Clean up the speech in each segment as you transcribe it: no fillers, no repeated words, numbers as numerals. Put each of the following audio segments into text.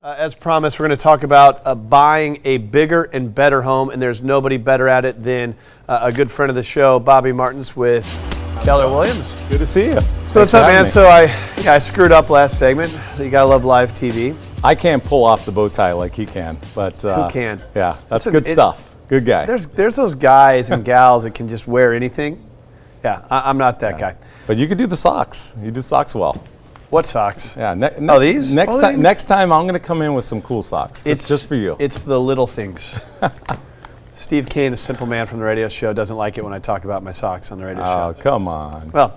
As promised, we're going to talk about buying a bigger and better home, and there's nobody better at it than a good friend of the show, Bobby Martins with Keller Williams. Good to see you. So what's up, man? So I screwed up last segment. You gotta love live TV. I can't pull off the bow tie like he can, but who can? Yeah, that's good stuff. Good guy. There's those guys and gals that can just wear anything. Yeah, I'm not that guy. But you could do the socks. You do socks well. What socks? Yeah. These? Next time, I'm going to come in with some cool socks. It's just for you. It's the little things. Steve Kane, the simple man from the radio show, doesn't like it when I talk about my socks on the radio show. Oh, come on. Well,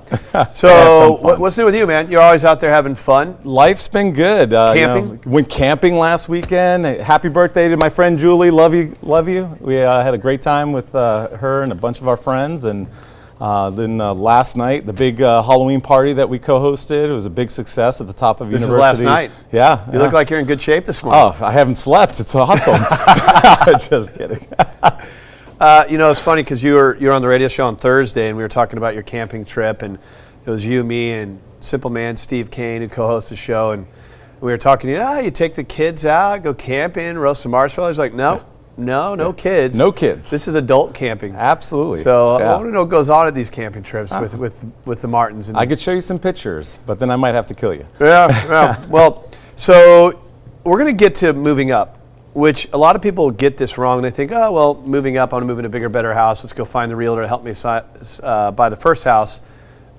so what's new with you, man? You're always out there having fun. Life's been good. Camping? Went camping last weekend. Happy birthday to my friend Julie. Love you. We had a great time with her and a bunch of our friends. And then last night, the big Halloween party that we co-hosted, it was a big success at the top of University. This is last night. Yeah. You look like you're in good shape this morning. Oh, I haven't slept. It's awesome. Just kidding. It's funny because you were on the radio show on Thursday, and we were talking about your camping trip, and it was you, me, and Simple Man Steve Kane who co-hosts the show, and we were talking. You take the kids out, go camping, roast some marshmallows. Like, no kids. No kids. This is adult camping. Absolutely. So I want to know what goes on at these camping trips with the Martins. And I could show you some pictures, but then I might have to kill you. Yeah. Well, so we're going to get to moving up, which a lot of people get this wrong. They think, oh, well, moving up, I want to move in a bigger, better house. Let's go find the realtor to help me buy the first house.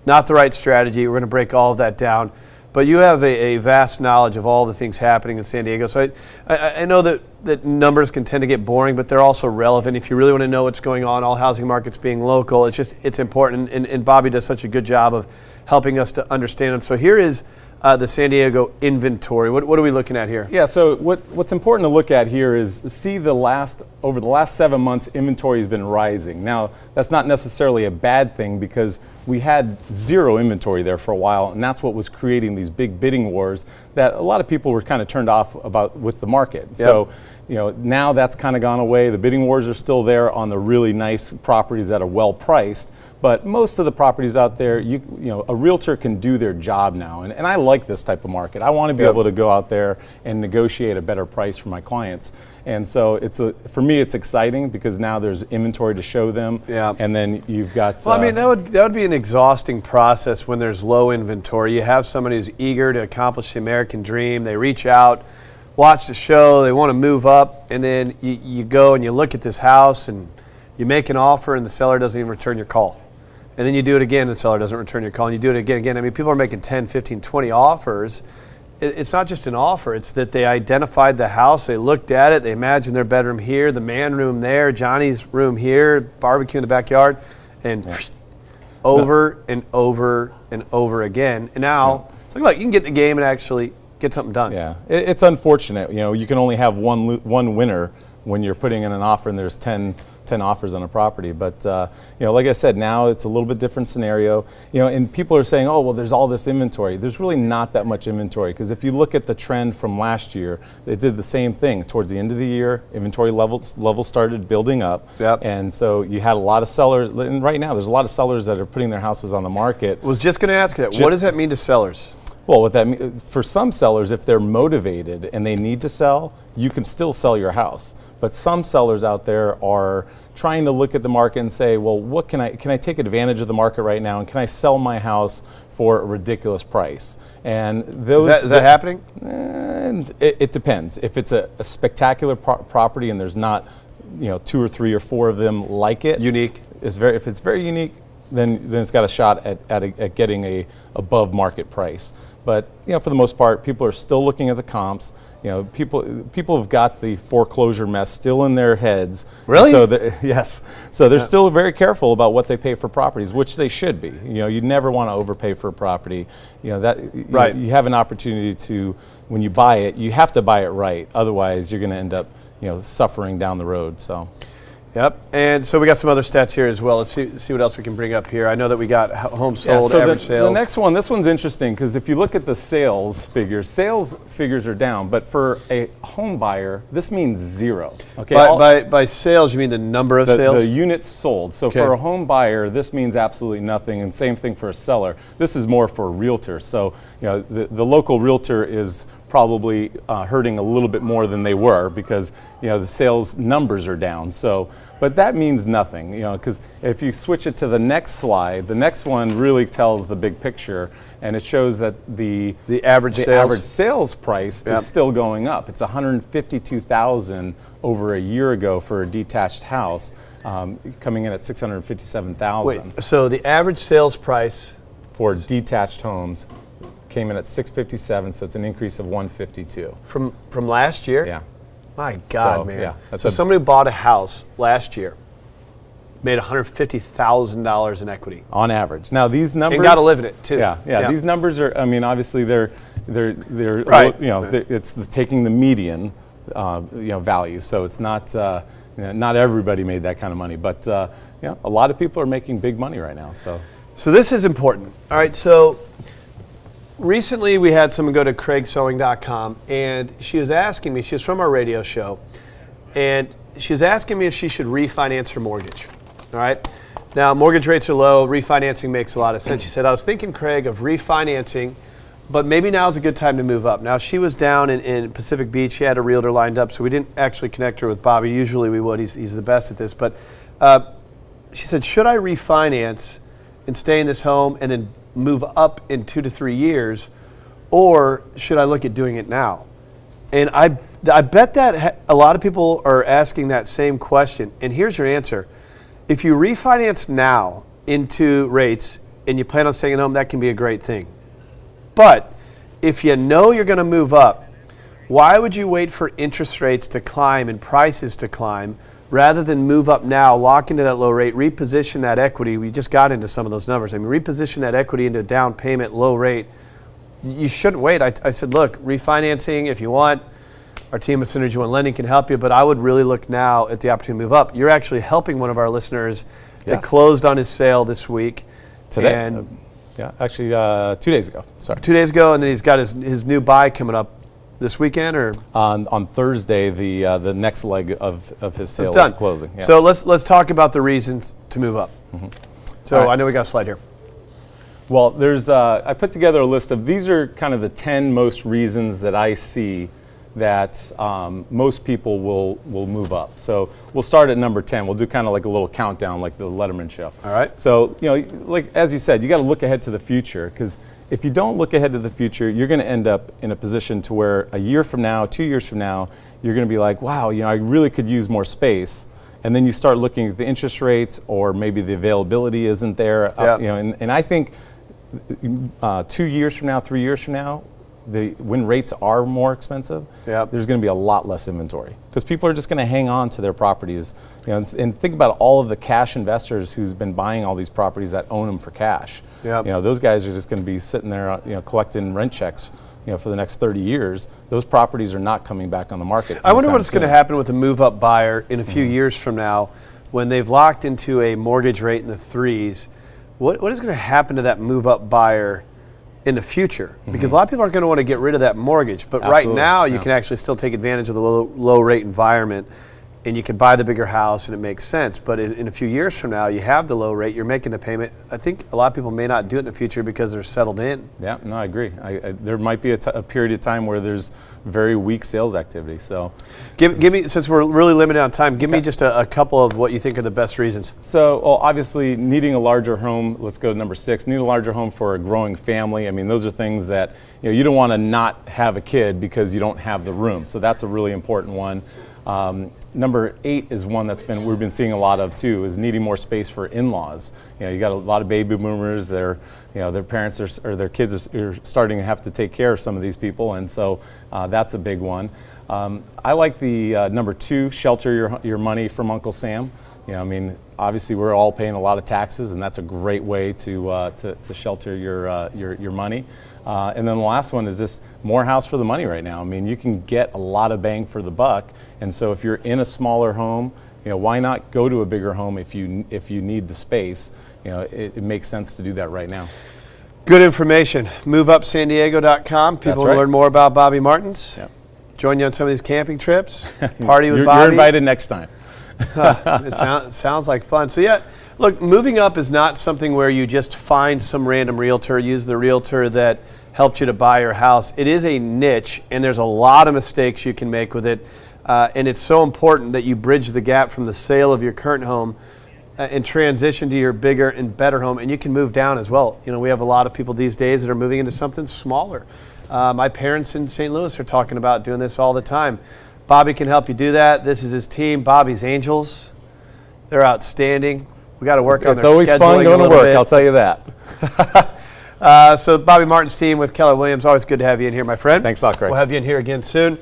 Not the right strategy. We're going to break all of that down. But you have a vast knowledge of all the things happening in San Diego. So I know that numbers can tend to get boring, but they're also relevant. If you really want to know what's going on, all housing markets being local, it's important. And Bobby does such a good job of helping us to understand them. So here is the San Diego inventory. What are we looking at here? Yeah, so what's important to look at here is see over the last 7 months, inventory has been rising. Now, that's not necessarily a bad thing because we had zero inventory there for a while, and that's what was creating these big bidding wars that a lot of people were kind of turned off about with the market. Yep. So, now that's kind of gone away. The bidding wars are still there on the really nice properties that are well priced. But most of the properties out there, a realtor can do their job now. And I like this type of market. I want to be able to go out there and negotiate a better price for my clients. And so for me, it's exciting because now there's inventory to show them. Yeah. And then you've got... Well, that would be an exhausting process when there's low inventory. You have somebody who's eager to accomplish the American dream. They reach out, watch the show, they want to move up, and then you go and you look at this house and you make an offer and the seller doesn't even return your call. And then you do it again, the seller doesn't return your call, and you do it again. I mean, people are making 10, 15, 20 offers. It's not just an offer. It's that they identified the house, they looked at it, they imagined their bedroom here, the man room there, Johnny's room here, barbecue in the backyard, and over and over and over again. And now, it's like, look, you can get in the game and actually get something done. Yeah, it's unfortunate. You can only have one winner when you're putting in an offer and there's 10 offers on a property. But, like I said, now it's a little bit different scenario. And people are saying, oh, well, there's all this inventory. There's really not that much inventory because if you look at the trend from last year, they did the same thing. Towards the end of the year, inventory levels started building up. Yep. And so you had a lot of sellers, and right now there's a lot of sellers that are putting their houses on the market. I was just going to ask you that. What does that mean to sellers? Well, what that means, for some sellers, if they're motivated and they need to sell, you can still sell your house. But some sellers out there are trying to look at the market and say, well, what can I take advantage of the market right now, and can I sell my house for a ridiculous price? And is that happening? It depends. If it's a spectacular property and there's not 2 or 3 or 4 of them like it, unique. If it's very unique, then it's got a shot at getting a above market price. But for the most part, people are still looking at the comps. People have got the foreclosure mess still in their heads. Really? Yes. So they're still very careful about what they pay for properties, which they should be. You never want to overpay for a property. Right. You have an opportunity to, when you buy it, you have to buy it right. Otherwise, you're going to end up, suffering down the road. So. Yep, and so we got some other stats here as well. Let's see what else we can bring up here. I know that we got homes sold, average sales. The next one, this one's interesting because if you look at the sales figures are down, but for a home buyer, this means zero. Okay. By sales, you mean the number of sales? The units sold. So for a home buyer, this means absolutely nothing, and same thing for a seller. This is more for a realtor. So the local realtor is probably hurting a little bit more than they were because the sales numbers are down. So, but that means nothing, because if you switch it to the next slide, the next one really tells the big picture, and it shows that the average sales price is still going up. It's $152,000 over a year ago for a detached house, coming in at $657,000. Wait, so the average sales price for detached homes came in at $657,000, so it's an increase of $152,000 from last year? Yeah. My God, So, man. yeah, So somebody who bought a house last year made $150,000 in equity. On average. Now these numbers, and got to live in it too. Yeah. These numbers are. I mean, obviously they're Right. It's taking the median, value. So it's not. Not everybody made that kind of money, but a lot of people are making big money right now. So this is important. All right. So recently we had someone go to craigsewing.com, and she was asking me. She was from our radio show, and she was asking me if she should refinance her mortgage. All right. Now, mortgage rates are low. Refinancing makes a lot of sense. She said, I was thinking, Craig, of refinancing, but maybe now is a good time to move up. Now, she was down in Pacific Beach. She had a realtor lined up, so we didn't actually connect her with Bobby. Usually we would. He's the best at this. But she said, should I refinance and stay in this home and then move up in 2 to 3 years, or should I look at doing it now? And I bet that a lot of people are asking that same question. And here's your answer. If you refinance now into rates and you plan on staying at home, that can be a great thing. But if you know you're going to move up, why would you wait for interest rates to climb and prices to climb rather than move up now, lock into that low rate, reposition that equity? We just got into some of those numbers. I mean, reposition that equity into a down payment, low rate. You shouldn't wait. I said, look, refinancing if you want. Our team of Synergy One Lending can help you, but I would really look now at the opportunity to move up. You're actually helping one of our listeners that closed on his sale this week. Today? And actually 2 days ago. Sorry. 2 days ago, and then he's got his new buy coming up this weekend, or on Thursday, the next leg of his sale it's done. is closing. Yeah. So let's talk about the reasons to move up. Mm-hmm. So right. I know we got a slide here. Well, there's I put together a list of these are kind of the 10 most reasons that I see that most people will move up. So we'll start at number 10. We'll do kind of like a little countdown, like the Letterman show. All right. So like as you said, you got to look ahead to the future, because if you don't look ahead to the future, you're going to end up in a position to where a year from now, 2 years from now, you're going to be like, wow, I really could use more space. And then you start looking at the interest rates, or maybe the availability isn't there. And I think 2 years from now, 3 years from now, when rates are more expensive, there's going to be a lot less inventory, because people are just going to hang on to their properties. And think about all of the cash investors who's been buying all these properties that own them for cash. Those guys are just going to be sitting there, collecting rent checks, for the next 30 years. Those properties are not coming back on the market. I wonder what's going to happen with a move-up buyer in a few years from now, when they've locked into a mortgage rate in the 3s. What is going to happen to that move-up buyer in the future? Because a lot of people aren't going to want to get rid of that mortgage, but right now you can actually still take advantage of the low rate environment, and you can buy the bigger house, and it makes sense. But in a few years from now, you have the low rate, you're making the payment. I think a lot of people may not do it in the future because they're settled in. Yeah, no, I agree. There might be a period of time where there's very weak sales activity. So, give me, since we're really limited on time, give me just a couple of what you think are the best reasons. So, obviously, needing a larger home. Let's go to number 6. Need a larger home for a growing family. I mean, those are things that you don't want to not have a kid because you don't have the room. So that's a really important one. Number 8 is one we've been seeing a lot of too, is needing more space for in-laws. You got a lot of baby boomers. Their parents or their kids are starting to have to take care of some of these people, and so that's a big one. I like the number 2, shelter your money from Uncle Sam. Obviously we're all paying a lot of taxes, and that's a great way to shelter your money. And then the last one is just more house for the money right now. You can get a lot of bang for the buck, and so if you're in a smaller home, why not go to a bigger home if you need the space? It makes sense to do that right now. Good information. MoveUpSanDiego.com. People will learn more about Bobby Martins. Yep. Join you on some of these camping trips. Party with Bobby. You're invited next time. It sounds like fun. So look, moving up is not something where you just find some random realtor, use the realtor that helped you to buy your house. It is a niche, and there's a lot of mistakes you can make with it. And it's so important that you bridge the gap from the sale of your current home and transition to your bigger and better home. And you can move down as well. You know, we have a lot of people these days that are moving into something smaller. My parents in St. Louis are talking about doing this all the time. Bobby can help you do that. This is his team, Bobby's Angels. They're outstanding. We got to work on their scheduling. It's always fun going to work, I'll tell you that. So Bobby Martin's team with Keller Williams, always good to have you in here, my friend. Thanks a lot, Craig. We'll have you in here again soon.